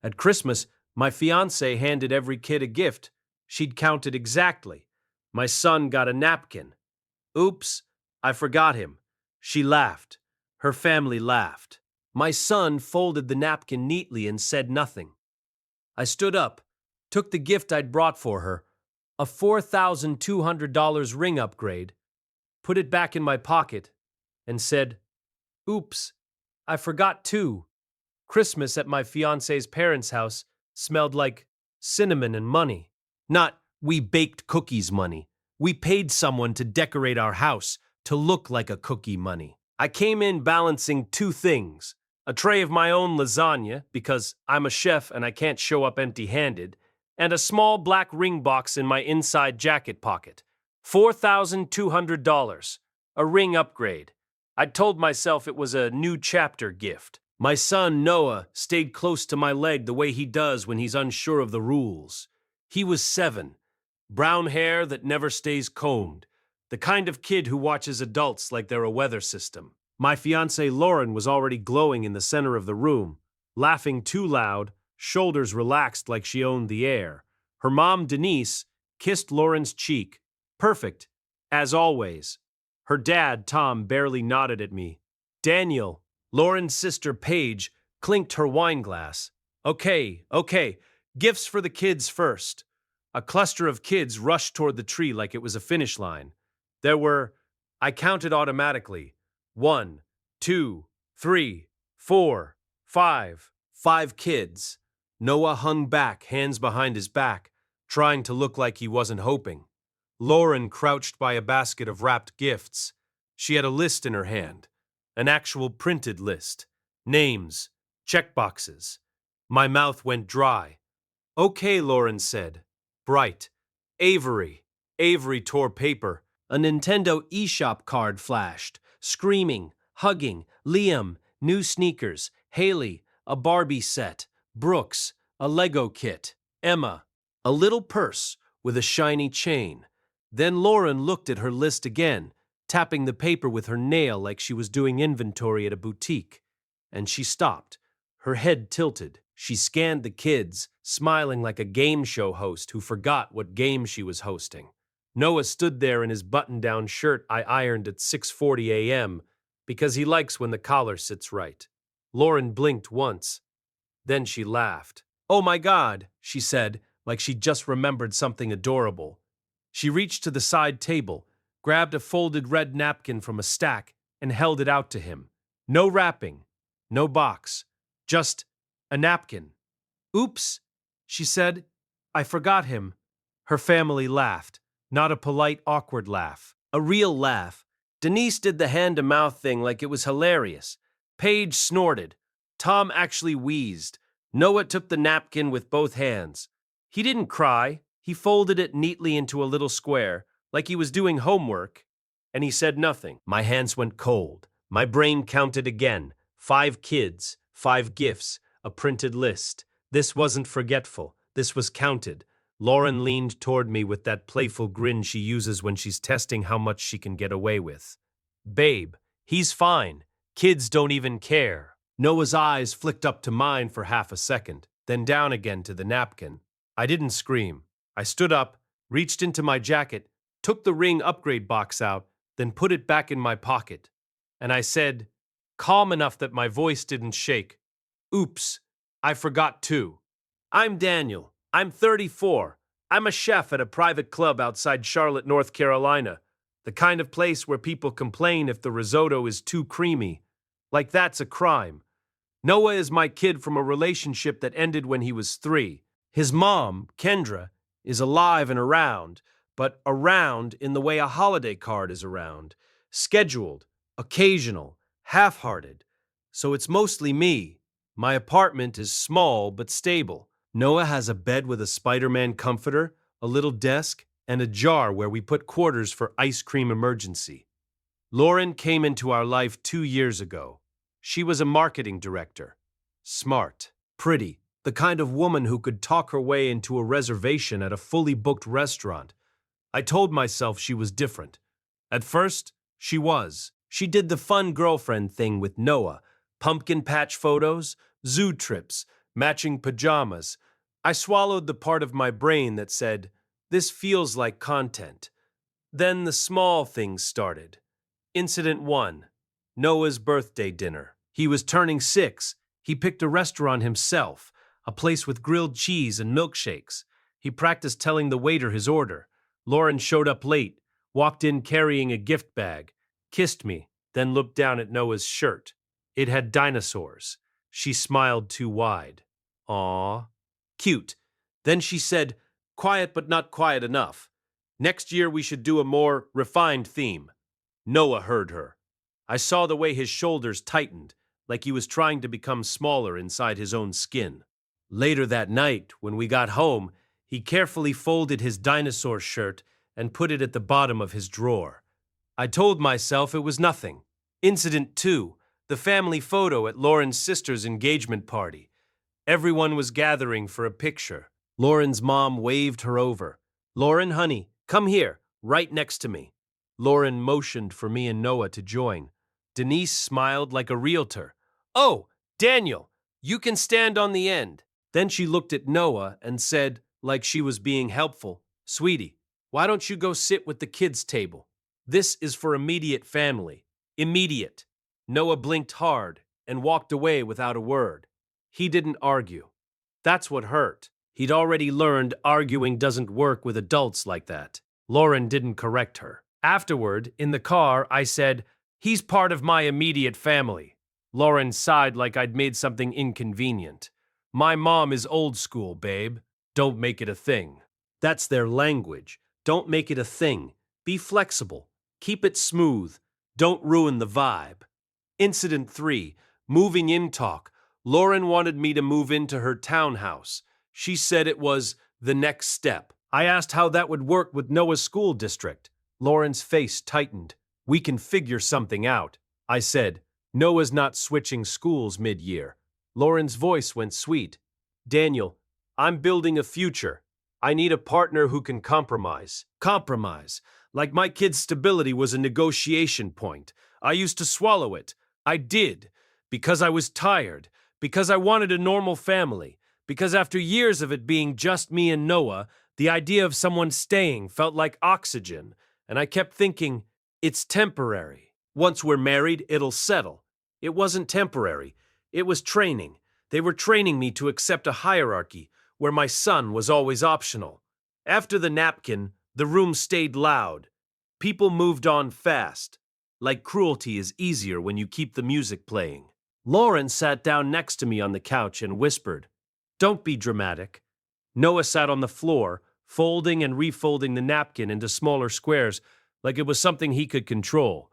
At Christmas, my fiancée handed every kid a gift. She'd counted exactly. My son got a napkin. Oops, I forgot him. She laughed. Her family laughed. My son folded the napkin neatly and said nothing. I stood up, took the gift I'd brought for her, a $4,200 ring upgrade, put it back in my pocket, and said, "Oops, I forgot too." Christmas at my fiance's parents' house smelled like cinnamon and money. Not "we baked cookies" money. We paid someone to decorate our house to look like a cookie money. I came in balancing two things: a tray of my own lasagna, because I'm a chef and I can't show up empty-handed, and a small black ring box in my inside jacket pocket. $4,200. A ring upgrade. I told myself it was a new chapter gift. My son, Noah, stayed close to my leg the way he does when he's unsure of the rules. He was 7. Brown hair that never stays combed. The kind of kid who watches adults like they're a weather system. My fiancée Lauren was already glowing in the center of the room, laughing too loud, shoulders relaxed like she owned the air. Her mom, Denise, kissed Lauren's cheek. Perfect, as always. Her dad, Tom, barely nodded at me. Daniel, Lauren's sister Paige, clinked her wine glass. Okay, gifts for the kids first. A cluster of kids rushed toward the tree like it was a finish line. There were, I counted automatically, 1, 2, 3, 4, 5. 5 kids. Noah hung back, hands behind his back, trying to look like he wasn't hoping. Lauren crouched by a basket of wrapped gifts. She had a list in her hand, an actual printed list. Names, checkboxes. My mouth went dry. Okay, Lauren said. Bright. Avery. Avery tore paper. A Nintendo eShop card flashed. Screaming, hugging. Liam, new sneakers. Haley, a Barbie set. Brooks, a Lego kit. Emma, a little purse with a shiny chain. Then Lauren looked at her list again, tapping the paper with her nail like she was doing inventory at a boutique. And she stopped, her head tilted. She scanned the kids, smiling like a game show host who forgot what game she was hosting. Noah stood there in his button-down shirt I ironed at 6:40 a.m. because he likes when the collar sits right. Lauren blinked once. Then she laughed. "Oh my God," she said, like she just remembered something adorable. She reached to the side table, grabbed a folded red napkin from a stack, and held it out to him. No wrapping, no box, just a napkin. "Oops," she said. "I forgot him." Her family laughed, not a polite, awkward laugh, a real laugh. Denise did the hand-to-mouth thing like it was hilarious. Paige snorted. Tom actually wheezed. Noah took the napkin with both hands. He didn't cry. He folded it neatly into a little square, like he was doing homework, and he said nothing. My hands went cold. My brain counted again. 5 kids, 5 gifts, a printed list. This wasn't forgetful. This was counted. Lauren leaned toward me with that playful grin she uses when she's testing how much she can get away with. "Babe, he's fine. Kids don't even care." Noah's eyes flicked up to mine for half a second, then down again to the napkin. I didn't scream. I stood up, reached into my jacket, took the ring upgrade box out, then put it back in my pocket. And I said, calm enough that my voice didn't shake, "Oops, I forgot too. I'm Daniel. I'm 34. I'm a chef at a private club outside Charlotte, North Carolina. The kind of place where people complain if the risotto is too creamy. Like that's a crime. Noah is my kid from a relationship that ended when he was 3. His mom, Kendra, is alive and around, but around in the way a holiday card is around. Scheduled, occasional, half-hearted. So it's mostly me. My apartment is small but stable. Noah has a bed with a Spider-Man comforter, a little desk, and a jar where we put quarters for ice cream emergency. Lauren came into our life 2 years ago. She was a marketing director. Smart, pretty, the kind of woman who could talk her way into a reservation at a fully booked restaurant. I told myself she was different. At first, she was. She did the fun girlfriend thing with Noah, pumpkin patch photos, zoo trips, matching pajamas. I swallowed the part of my brain that said, "This feels like content." Then the small things started. Incident 1. Noah's birthday dinner. He was turning 6. He picked a restaurant himself, a place with grilled cheese and milkshakes. He practiced telling the waiter his order. Lauren showed up late, walked in carrying a gift bag, kissed me, then looked down at Noah's shirt. It had dinosaurs. She smiled too wide. Aw. Cute. Then she said, "Quiet but not quiet enough. Next year we should do a more refined theme." Noah heard her. I saw the way his shoulders tightened, like he was trying to become smaller inside his own skin. Later that night, when we got home, he carefully folded his dinosaur shirt and put it at the bottom of his drawer. I told myself it was nothing. Incident 2, the family photo at Lauren's sister's engagement party. Everyone was gathering for a picture. Lauren's mom waved her over. "Lauren, honey, come here, right next to me." Lauren motioned for me and Noah to join. Denise smiled like a realtor. "Oh, Daniel, you can stand on the end." Then she looked at Noah and said, like she was being helpful, "Sweetie, why don't you go sit with the kids' table? This is for immediate family." Immediate. Noah blinked hard and walked away without a word. He didn't argue. That's what hurt. He'd already learned arguing doesn't work with adults like that. Lauren didn't correct her. Afterward, in the car, I said, "He's part of my immediate family." Lauren sighed like I'd made something inconvenient. "My mom is old school, babe. Don't make it a thing." That's their language. Don't make it a thing. Be flexible. Keep it smooth. Don't ruin the vibe. Incident 3, moving in talk. Lauren wanted me to move into her townhouse. She said it was the next step. I asked how that would work with Noah's school district. Lauren's face tightened. "We can figure something out." I said, "Noah's not switching schools mid-year." Lauren's voice went sweet. "Daniel, I'm building a future. I need a partner who can compromise." Compromise. Like my kid's stability was a negotiation point. I used to swallow it. I did. Because I was tired. Because I wanted a normal family. Because after years of it being just me and Noah, the idea of someone staying felt like oxygen. And I kept thinking, it's temporary. Once we're married, it'll settle. It wasn't temporary. It was training. They were training me to accept a hierarchy where my son was always optional. After the napkin, the room stayed loud. People moved on fast. Like cruelty is easier when you keep the music playing. Lauren sat down next to me on the couch and whispered, "Don't be dramatic." Noah sat on the floor, folding and refolding the napkin into smaller squares like it was something he could control.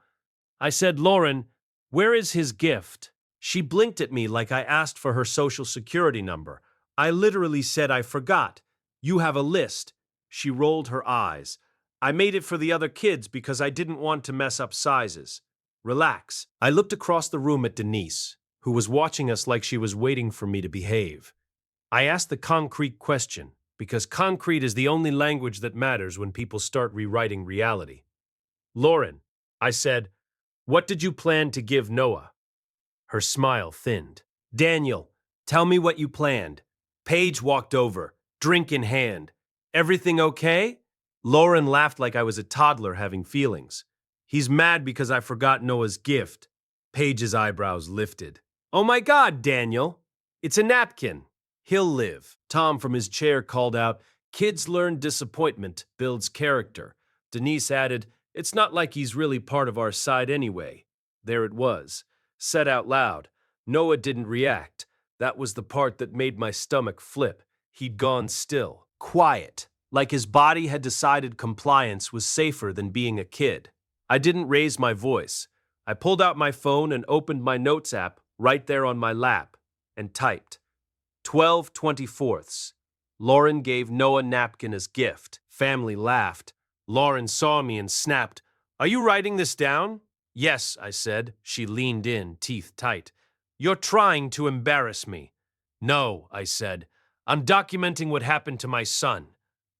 I said, "Lauren, where is his gift?" She blinked at me like I asked for her social security number. I literally said I forgot. "You have a list." She rolled her eyes. "I made it for the other kids because I didn't want to mess up sizes." "Relax." I looked across the room at Denise, who was watching us like she was waiting for me to behave. I asked the concrete question, because concrete is the only language that matters when people start rewriting reality. "Lauren," I said, "what did you plan to give Noah?" Her smile thinned. "Daniel, tell me what you planned." Paige walked over, drink in hand. "Everything okay?" Lauren laughed like I was a toddler having feelings. "He's mad because I forgot Noah's gift." Paige's eyebrows lifted. "Oh my God, Daniel! It's a napkin. He'll live." Tom from his chair called out, "Kids learn disappointment builds character." Denise added, "It's not like he's really part of our side anyway." There it was, said out loud. Noah didn't react. That was the part that made my stomach flip. He'd gone still, quiet, like his body had decided compliance was safer than being a kid. I didn't raise my voice. I pulled out my phone and opened my notes app right there on my lap and typed. 12/24. Lauren gave Noah napkin as gift. Family laughed. Lauren saw me and snapped, "Are you writing this down?" "Yes," I said. She leaned in, teeth tight. "You're trying to embarrass me." "No," I said. "I'm documenting what happened to my son."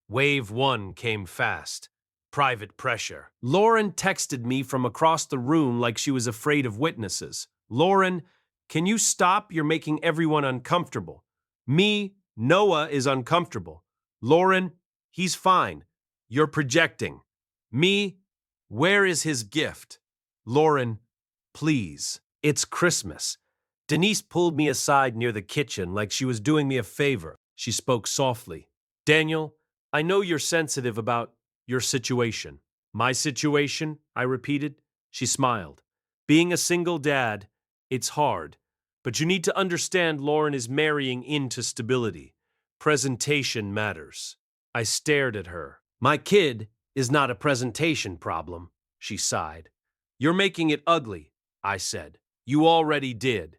Wave 1 came fast. Private pressure. Lauren texted me from across the room like she was afraid of witnesses. "Lauren, can you stop? You're making everyone uncomfortable." Me, Noah is uncomfortable. Lauren, he's fine. You're projecting. Me, where is his gift? Lauren, please. It's Christmas. Denise pulled me aside near the kitchen like she was doing me a favor. She spoke softly. Daniel, I know you're sensitive about your situation. My situation? I repeated. She smiled. Being a single dad, it's hard. But you need to understand Lauren is marrying into stability. Presentation matters. I stared at her. My kid is not a presentation problem, she sighed. You're making it ugly, I said. You already did.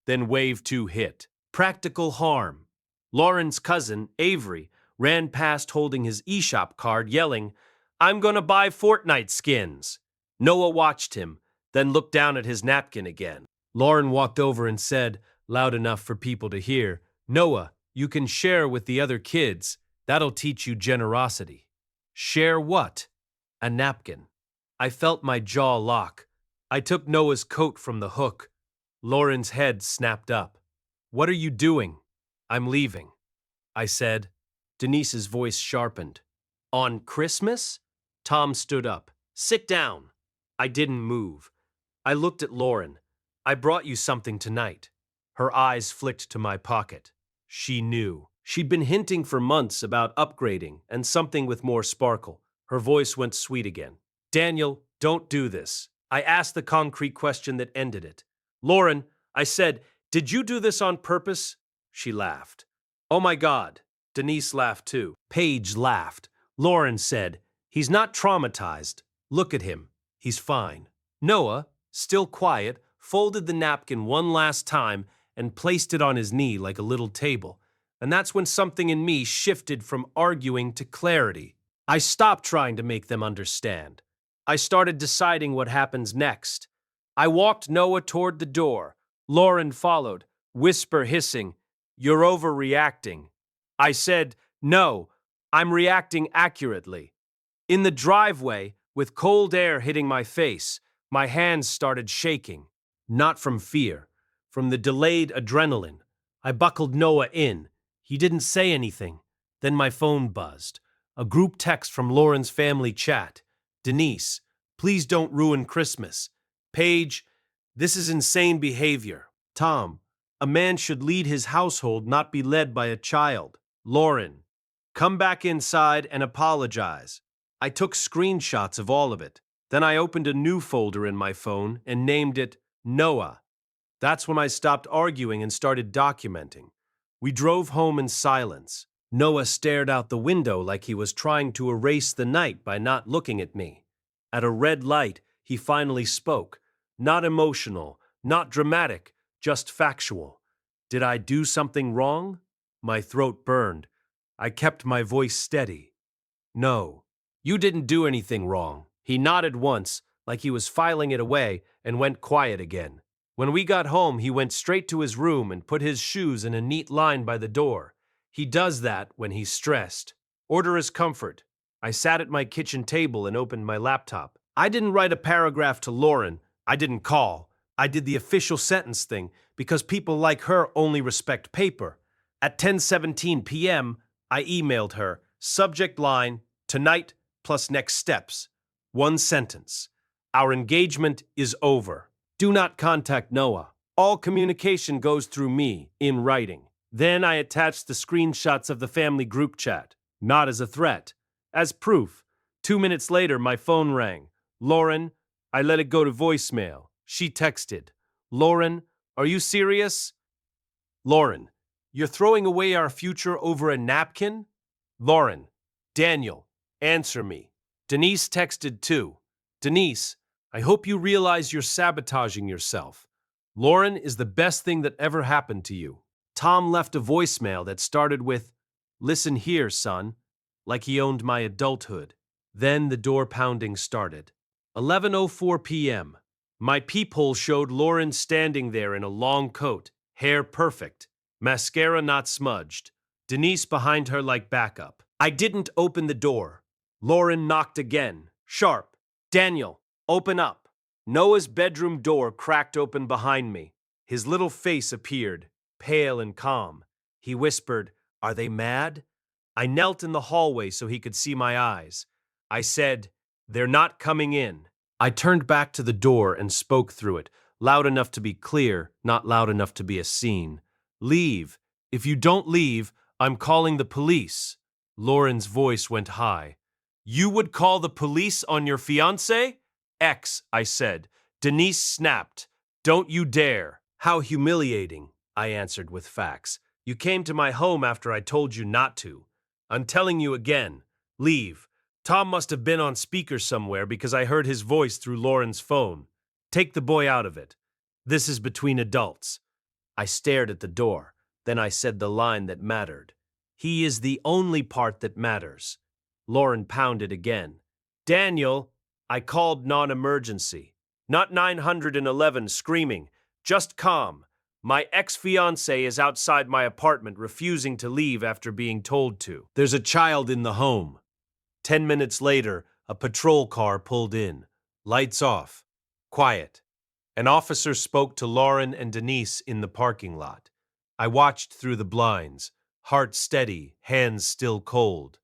Then wave 2 hit. Practical harm. Lauren's cousin, Avery, ran past holding his eShop card, yelling, I'm gonna buy Fortnite skins. Noah watched him, then looked down at his napkin again. Lauren walked over and said, loud enough for people to hear, Noah, you can share with the other kids. That'll teach you generosity. Share what? A napkin. I felt my jaw lock. I took Noah's coat from the hook. Lauren's head snapped up. What are you doing? I'm leaving, I said. Denise's voice sharpened. On Christmas? Tom stood up. Sit down. I didn't move. I looked at Lauren. I brought you something tonight. Her eyes flicked to my pocket. She knew. She'd been hinting for months about upgrading and something with more sparkle. Her voice went sweet again. Daniel, don't do this. I asked the concrete question that ended it. Lauren, I said, did you do this on purpose? She laughed. Oh my God. Denise laughed too. Paige laughed. Lauren said, he's not traumatized. Look at him. He's fine. Noah, still quiet, folded the napkin one last time and placed it on his knee like a little table. And that's when something in me shifted from arguing to clarity. I stopped trying to make them understand. I started deciding what happens next. I walked Noah toward the door. Lauren followed, whisper hissing, You're overreacting. I said, No, I'm reacting accurately. In the driveway, with cold air hitting my face, my hands started shaking. Not from fear, from the delayed adrenaline. I buckled Noah in. He didn't say anything. Then my phone buzzed. A group text from Lauren's family chat. Denise, please don't ruin Christmas. Paige, this is insane behavior. Tom, a man should lead his household, not be led by a child. Lauren, come back inside and apologize. I took screenshots of all of it. Then I opened a new folder in my phone and named it Noah. That's when I stopped arguing and started documenting. We drove home in silence. Noah stared out the window like he was trying to erase the night by not looking at me. At a red light, he finally spoke. Not emotional, not dramatic, just factual. Did I do something wrong? My throat burned. I kept my voice steady. No, you didn't do anything wrong. He nodded once, like he was filing it away, and went quiet again. When we got home, he went straight to his room and put his shoes in a neat line by the door. He does that when he's stressed. Order is comfort. I sat at my kitchen table and opened my laptop. I didn't write a paragraph to Lauren. I didn't call. I did the official sentence thing because people like her only respect paper. At 10:17 p.m., I emailed her, subject line, tonight plus next steps. One sentence. Our engagement is over. Do not contact Noah. All communication goes through me, in writing. Then I attached the screenshots of the family group chat, not as a threat, as proof. 2 minutes later, my phone rang. Lauren, I let it go to voicemail. She texted, Lauren, are you serious? Lauren, you're throwing away our future over a napkin? Lauren, Daniel, answer me. Denise texted too. Denise, I hope you realize you're sabotaging yourself. Lauren is the best thing that ever happened to you. Tom left a voicemail that started with, Listen here, son, like he owned my adulthood. Then the door pounding started. 11:04 p.m. My peephole showed Lauren standing there in a long coat, hair perfect, mascara not smudged, Denise behind her like backup. I didn't open the door. Lauren knocked again, sharp. Daniel, open up. Noah's bedroom door cracked open behind me. His little face appeared, pale and calm. He whispered, "Are they mad?" I knelt in the hallway so he could see my eyes. I said, "They're not coming in." I turned back to the door and spoke through it, loud enough to be clear, not loud enough to be a scene. "Leave. If you don't leave, I'm calling the police." Lauren's voice went high. "You would call the police on your fiancé?" "X," I said. Denise snapped. "Don't you dare." "How humiliating," I answered with facts. "You came to my home after I told you not to. I'm telling you again. Leave. Tom must have been on speaker somewhere because I heard his voice through Lauren's phone. Take the boy out of it. This is between adults." I stared at the door. Then I said the line that mattered. "He is the only part that matters." Lauren pounded again. "Daniel," I called non-emergency. Not 911 screaming. Just calm. "My ex-fiancé is outside my apartment refusing to leave after being told to. There's a child in the home." 10 minutes later, a patrol car pulled in. Lights off. Quiet. An officer spoke to Lauren and Denise in the parking lot. I watched through the blinds, heart steady, hands still cold.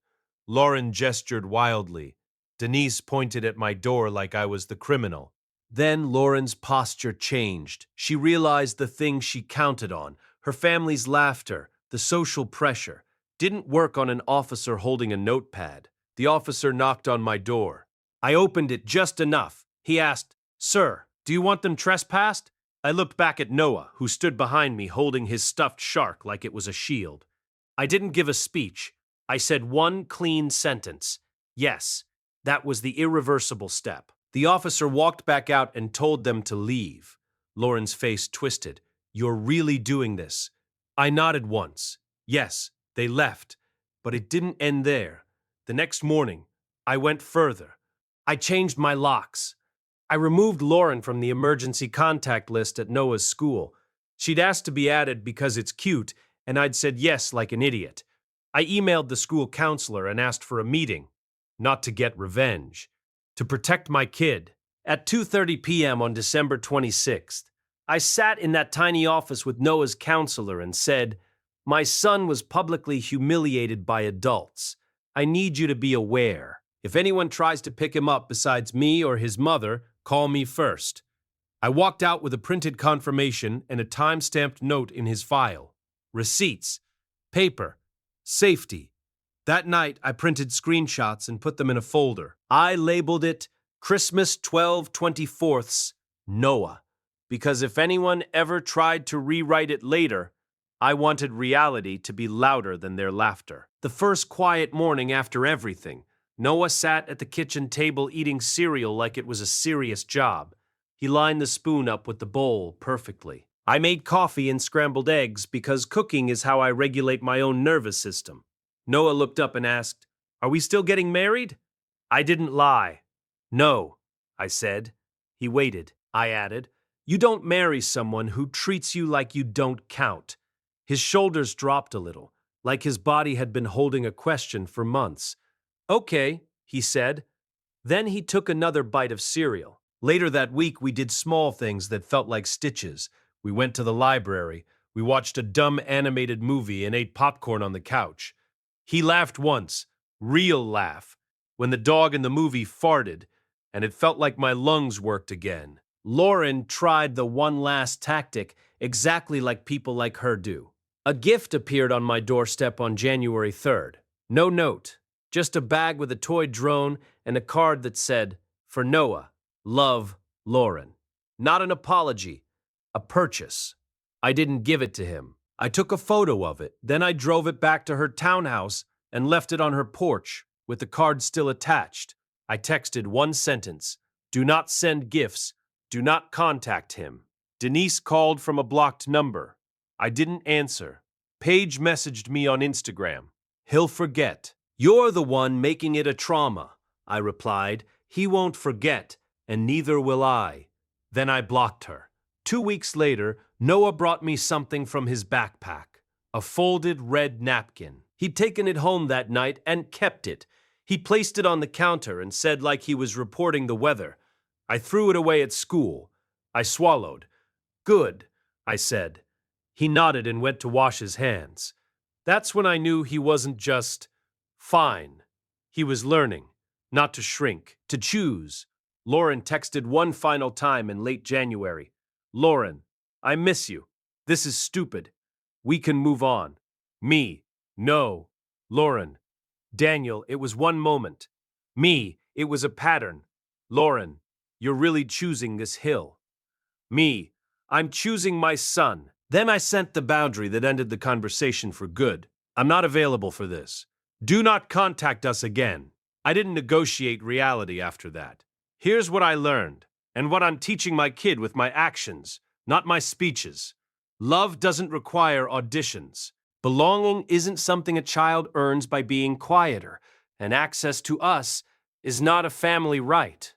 Lauren gestured wildly. Denise pointed at my door like I was the criminal. Then Lauren's posture changed. She realized the thing she counted on, her family's laughter, the social pressure, didn't work on an officer holding a notepad. The officer knocked on my door. I opened it just enough. He asked, "Sir, do you want them trespassed?" I looked back at Noah, who stood behind me holding his stuffed shark like it was a shield. I didn't give a speech. I said one clean sentence. Yes, that was the irreversible step. The officer walked back out and told them to leave. Lauren's face twisted. "You're really doing this?" I nodded once. Yes, they left. But it didn't end there. The next morning, I went further. I changed my locks. I removed Lauren from the emergency contact list at Noah's school. She'd asked to be added because it's cute, and I'd said yes like an idiot. I emailed the school counselor and asked for a meeting, not to get revenge, to protect my kid. At 2:30 p.m. on December 26th, I sat in that tiny office with Noah's counselor and said, "My son was publicly humiliated by adults. I need you to be aware. If anyone tries to pick him up besides me or his mother, call me first." I walked out with a printed confirmation and a time-stamped note in his file. Receipts, paper, safety. That night, I printed screenshots and put them in a folder. I labeled it Christmas 12/24ths Noah, because if anyone ever tried to rewrite it later, I wanted reality to be louder than their laughter. The first quiet morning after everything, Noah sat at the kitchen table eating cereal like it was a serious job. He lined the spoon up with the bowl perfectly. I made coffee and scrambled eggs because cooking is how I regulate my own nervous system. Noah looked up and asked, "Are we still getting married?" I didn't lie. "No," I said. He waited. I added, "You don't marry someone who treats you like you don't count." His shoulders dropped a little, like his body had been holding a question for months. "Okay," he said. Then he took another bite of cereal. Later that week, we did small things that felt like stitches. We went to the library. We watched a dumb animated movie and ate popcorn on the couch. He laughed once, real laugh, when the dog in the movie farted, and it felt like my lungs worked again. Lauren tried the one last tactic exactly like people like her do. A gift appeared on my doorstep on January 3rd. No note, just a bag with a toy drone and a card that said, "For Noah, love, Lauren." Not an apology, a purchase. I didn't give it to him. I took a photo of it, then I drove it back to her townhouse and left it on her porch, with the card still attached. I texted one sentence: "Do not send gifts. Do not contact him." Denise called from a blocked number. I didn't answer. Paige messaged me on Instagram. "He'll forget." "You're the one making it a trauma," I replied. "He won't forget, and neither will I." Then I blocked her. 2 weeks later, Noah brought me something from his backpack, a folded red napkin. He'd taken it home that night and kept it. He placed it on the counter and said like he was reporting the weather. I threw it away at school. I swallowed. "Good," I said. He nodded and went to wash his hands. That's when I knew he wasn't just fine. He was learning, not to shrink, to choose. Lauren texted one final time in late January. Lauren, I miss you. This is stupid. We can move on. Me, no. Lauren, Daniel, it was one moment. Me, it was a pattern. Lauren, you're really choosing this hill. Me, I'm choosing my son. Then I sent the boundary that ended the conversation for good. I'm not available for this. Do not contact us again. I didn't negotiate reality after that. Here's what I learned, and what I'm teaching my kid with my actions, not my speeches. Love doesn't require auditions. Belonging isn't something a child earns by being quieter, and access to us is not a family right.